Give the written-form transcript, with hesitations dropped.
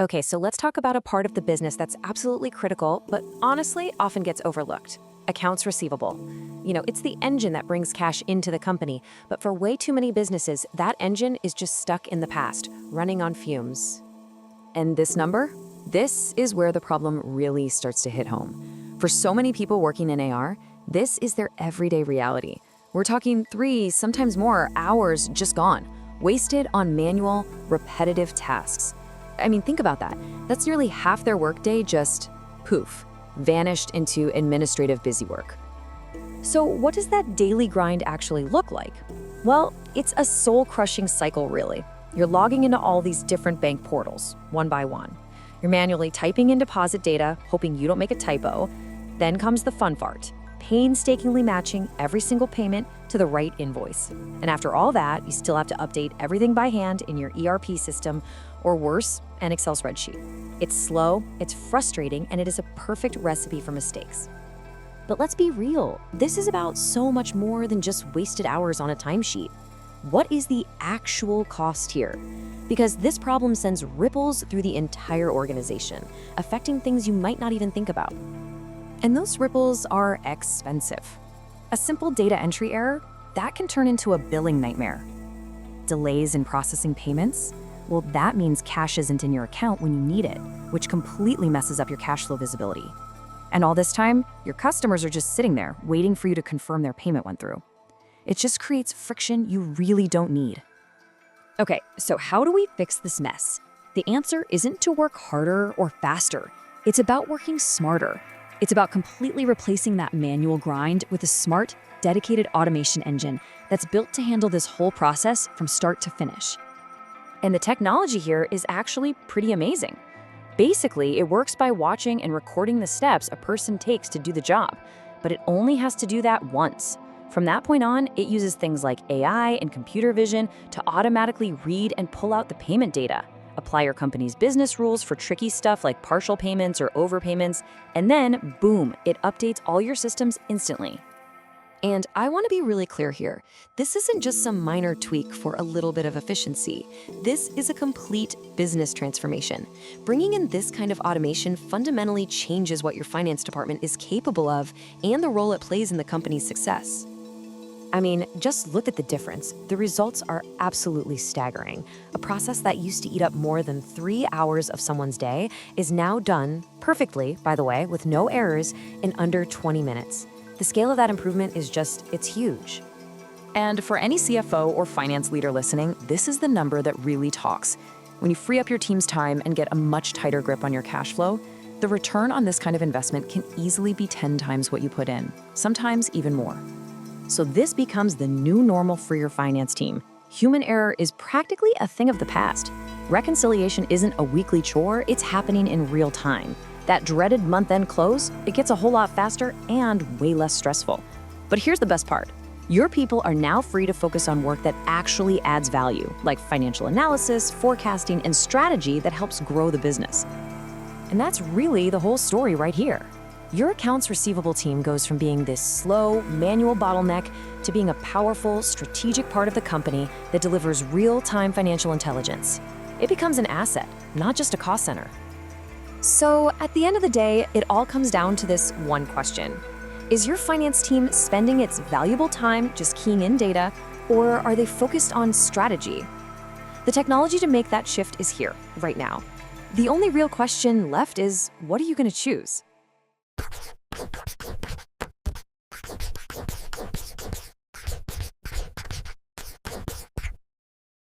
Okay, so let's talk about a part of the business that's absolutely critical, but honestly often gets overlooked. Accounts receivable. It's the engine that brings cash into the company, but for way too many businesses, that engine is just stuck in the past, running on fumes. And this number? This is where the problem really starts to hit home. For so many people working in AR, this is their everyday reality. We're talking 3, sometimes more, hours just gone, wasted on manual, repetitive tasks. I mean, think about that. That's nearly half their workday just poof, vanished into administrative busywork. So what does that daily grind actually look like? Well, it's a soul-crushing cycle, really. You're logging into all these different bank portals, one by one. You're manually typing in deposit data, hoping you don't make a typo. Then comes the fun part, painstakingly matching every single payment to the right invoice. And after all that, you still have to update everything by hand in your ERP system, or worse, an Excel spreadsheet. It's slow, it's frustrating, and it is a perfect recipe for mistakes. But let's be real, this is about so much more than just wasted hours on a timesheet. What is the actual cost here? Because this problem sends ripples through the entire organization, affecting things you might not even think about. And those ripples are expensive. A simple data entry error, that can turn into a billing nightmare. Delays in processing payments? Well, that means cash isn't in your account when you need it, which completely messes up your cash flow visibility. And all this time, your customers are just sitting there waiting for you to confirm their payment went through. It just creates friction you really don't need. Okay, so how do we fix this mess? The answer isn't to work harder or faster. It's about working smarter. It's about completely replacing that manual grind with a smart, dedicated automation engine that's built to handle this whole process from start to finish. And the technology here is actually pretty amazing. Basically, it works by watching and recording the steps a person takes to do the job, but it only has to do that once. From that point on, it uses things like AI and computer vision to automatically read and pull out the payment data, apply your company's business rules for tricky stuff like partial payments or overpayments, and then, boom, it updates all your systems instantly. And I want to be really clear here. This isn't just some minor tweak for a little bit of efficiency. This is a complete business transformation. Bringing in this kind of automation fundamentally changes what your finance department is capable of and the role it plays in the company's success. I mean, just look at the difference. The results are absolutely staggering. A process that used to eat up more than 3 hours of someone's day is now done perfectly, by the way, with no errors, in under 20 minutes. The scale of that improvement is it's huge. And for any CFO or finance leader listening, this is the number that really talks. When you free up your team's time and get a much tighter grip on your cash flow, the return on this kind of investment can easily be 10 times what you put in, sometimes even more. So this becomes the new normal for your finance team. Human error is practically a thing of the past. Reconciliation isn't a weekly chore, it's happening in real time. That dreaded month-end close, it gets a whole lot faster and way less stressful. But here's the best part. Your people are now free to focus on work that actually adds value, like financial analysis, forecasting, and strategy that helps grow the business. And that's really the whole story right here. Your accounts receivable team goes from being this slow, manual bottleneck to being a powerful, strategic part of the company that delivers real-time financial intelligence. It becomes an asset, not just a cost center. So at the end of the day, it all comes down to this one question. Is your finance team spending its valuable time just keying in data, or are they focused on strategy? The technology to make that shift is here, right now. The only real question left is, what are you going to choose?